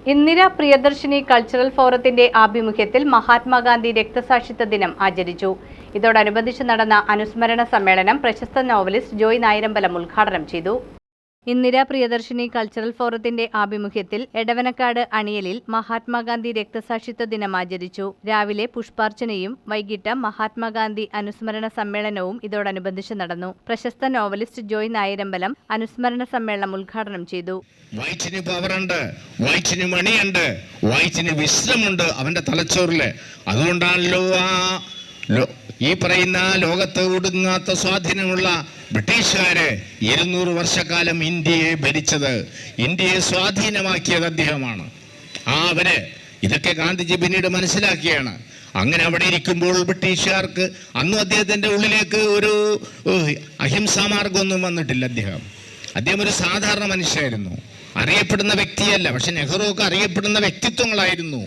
Indira Priyadarshini cultural ഫോറത്തിന്റെ ആഭിമുഖ്യത്തിൽ മഹാത്മാഗാന്ധി രക്തസാക്ഷിത്വ ദിനം ആചരിച്ചു. ഇതോടനുബന്ധിച്ച് നടന്ന അനുസ്മരണ സമ്മേളനം പ്രശസ്ത നോവലിസ്റ്റ് ജോയ് നായരമ്പലം ഉദ്ഘാടനം ചെയ്തു. ഇന്ദിര പ്രിയദർശിനി കൾച്ചറൽ ഫോറത്തിന്റെ ആഭിമുഖ്യത്തിൽ എടവനക്കാട് അണിയലിൽ മഹാത്മാഗാന്ധി രക്തസാക്ഷിത്വ ദിനം ആചരിച്ചു. രാവിലെ പുഷ്പാർച്ചനയും വൈകിട്ട് മഹാത്മാഗാന്ധി അനുസ്മരണ സമ്മേളനവും ഇതോടനുബന്ധിച്ച് നടന്നു. പ്രശസ്ത നോവലിസ്റ്റ് ജോയ് നായരമ്പലം അനുസ്മരണ സമ്മേളനം ഉദ്ഘാടനം ചെയ്തു. വായിച്ചിന് പവറുണ്ട്, വായിച്ചിന് മണിയുണ്ട്, വായിച്ചിന് വിശ്രമുണ്ട് അവന്റെ തലച്ചോറില്. അതുകൊണ്ടാണല്ലോ ഈ പറയുന്ന ലോകത്ത് ഒടുങ്ങാത്ത സ്വാധീനമുള്ള ബ്രിട്ടീഷുകാര് 200 വർഷക്കാലം ഇന്ത്യയെ ഭരിച്ചത്, ഇന്ത്യയെ സ്വാധീനമാക്കിയത് അദ്ദേഹമാണ്. അവര് ഇതൊക്കെ ഗാന്ധിജി പിന്നീട് മനസ്സിലാക്കിയാണ്. അങ്ങനെ അവിടെ ഇരിക്കുമ്പോൾ ബ്രിട്ടീഷുകാർക്ക് അന്നും അദ്ദേഹത്തിന്റെ ഉള്ളിലേക്ക് ഒരു അഹിംസാ മാർഗമൊന്നും വന്നിട്ടില്ല. അദ്ദേഹം ഒരു സാധാരണ മനുഷ്യരായിരുന്നു, അറിയപ്പെടുന്ന വ്യക്തിയല്ല. പക്ഷെ നെഹ്റു ഒക്കെ അറിയപ്പെടുന്ന വ്യക്തിത്വങ്ങളായിരുന്നു.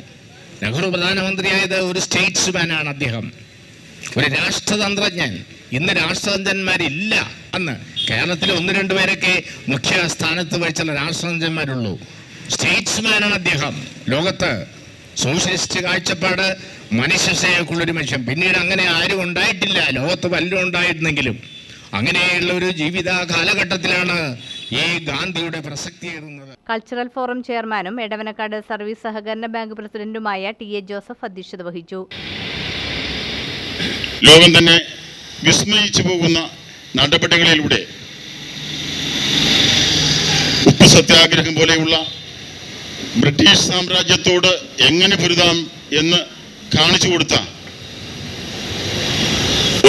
നെഹ്റു പ്രധാനമന്ത്രിയായത് ഒരു സ്റ്റേറ്റ്സ്മാനാണ്. അദ്ദേഹം ഒരു രാഷ്ട്രതന്ത്രജ്ഞൻ. ഇന്ന് രാഷ്ട്രതന്ത്രന്മാരില്ല. അന്ന് കേരളത്തിൽ 1-2 പേരൊക്കെ മുഖ്യ സ്ഥാനത്ത് വഹിച്ചുള്ള രാഷ്ട്രതന്ത്രന്മാരുള്ളൂ. സ്റ്റേറ്റ്സ്മാനാണ് അദ്ദേഹം. ലോകത്ത് സോഷ്യലിസ്റ്റ് കാഴ്ചപ്പാട്, മനുഷ്യസ്നേഹമുള്ളൊരു മനുഷ്യൻ. പിന്നീട് അങ്ങനെ ആരും ഉണ്ടായിട്ടില്ല. ലോകത്ത് വല്ലതും ഉണ്ടായിരുന്നെങ്കിലും അങ്ങനെയുള്ള ഒരു ജീവിത കാലഘട്ടത്തിലാണ് ഈ ഗാന്ധിയുടെ പ്രസക്തിയേറുന്നത്. കൾച്ചറൽ ഫോറം ചെയർമാനും എടവനക്കാട് സർവീസ് സഹകരണ ബാങ്ക് പ്രസിഡന്റുമായ ടി.എ. ജോസഫ് അധ്യക്ഷത വഹിച്ചു. ലോകം തന്നെ വിസ്മയിച്ചു പോകുന്ന നടപടികളിലൂടെ ഉപ്പു സത്യാഗ്രഹം പോലെയുള്ള ബ്രിട്ടീഷ് സാമ്രാജ്യത്തോട് എങ്ങനെ പൊരുതാം എന്ന് കാണിച്ചു കൊടുത്ത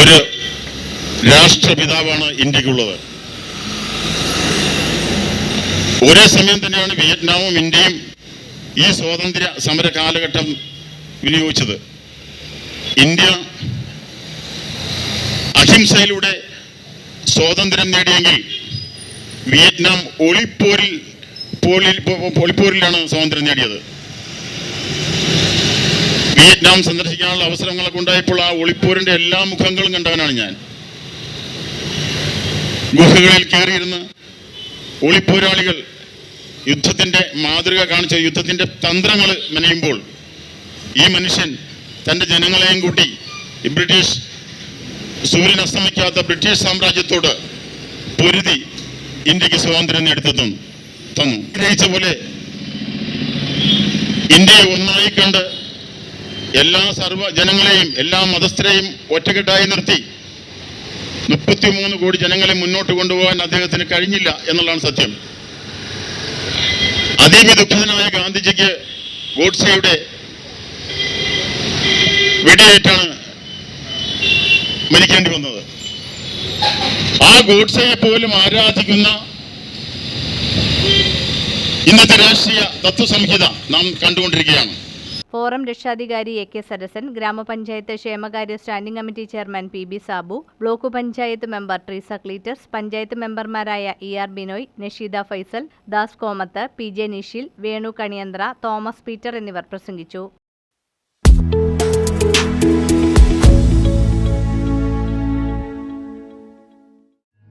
ഒരു രാഷ്ട്രപിതാവാണ് ഇന്ത്യക്കുള്ളത്. ഒരേ സമയം തന്നെയാണ് വിയറ്റ്നാമും ഇന്ത്യയും ഈ സ്വാതന്ത്ര്യ സമര കാലഘട്ടം വിനിയോഗിച്ചത്. ഇന്ത്യ അഹിംസയിലൂടെ സ്വാതന്ത്ര്യം നേടിയെങ്കിൽ വിയറ്റ്നാം ഒളിപ്പോരിലാണ് സ്വാതന്ത്ര്യം നേടിയത്. വിയറ്റ്നാം സന്ദർശിക്കാനുള്ള അവസരങ്ങളൊക്കെ ഉണ്ടായപ്പോൾ ആ ഒളിപ്പോരിന്റെ എല്ലാ മുഖങ്ങളും കണ്ടവനാണ് ഞാൻ. ഗുഹകളിൽ കയറിയിരുന്ന് ഒളിപ്പോരാളികൾ യുദ്ധത്തിന്റെ മാതൃക കാണിച്ച യുദ്ധത്തിന്റെ തന്ത്രങ്ങൾ മെനയുമ്പോൾ ഈ മനുഷ്യൻ തൻ്റെ ജനങ്ങളെയും കൂട്ടി ബ്രിട്ടീഷ് സൂര്യൻ അസ്തമിക്കാത്ത ബ്രിട്ടീഷ് സാമ്രാജ്യത്തോട് പൊരുതി ഇന്ത്യക്ക് സ്വാതന്ത്ര്യം നേടിത്തന്നു. ഗ്രഹിച്ച പോലെ ഇന്ത്യയെ ഒന്നായി കണ്ട് എല്ലാ സർവ്വ ജനങ്ങളെയും എല്ലാ മതസ്ഥരെയും ഒറ്റക്കെട്ടായി നിർത്തി 33 കോടി ജനങ്ങളെ മുന്നോട്ട് കൊണ്ടുപോകാൻ അദ്ദേഹത്തിന് കഴിഞ്ഞില്ല എന്നുള്ളതാണ് സത്യം. അതിവിദുഃഖിതനായ ഗാന്ധിജിക്ക് ഗോഡ്സെയുടെ വെടിയേറ്റാണ് മരിക്കേണ്ടി വന്നത്. ആ ഗോഡ്സെയെ പോലും ആരാധിക്കുന്ന ഇന്നത്തെ രാഷ്ട്രീയ തത്വസംഹിത നാം കണ്ടുകൊണ്ടിരിക്കുകയാണ്. ഫോറം രക്ഷാധികാരി എ.കെ. സരസൻ, ഗ്രാമപഞ്ചായത്ത് ക്ഷേമകാര്യ standing committee chairman P B. Sabu, block panchayat member Treesa Cletus, panchayat മെമ്പർമാരായ ഇ.ആർ. ബിനോയ്, നഷീദ ഫൈസൽ, ദാസ് കോമത്ത്, പി.ജെ. നിഷിൽ, വേണു കണിയന്ത്ര, തോമസ് പീറ്റർ എന്നിവർ പ്രസംഗിച്ചു.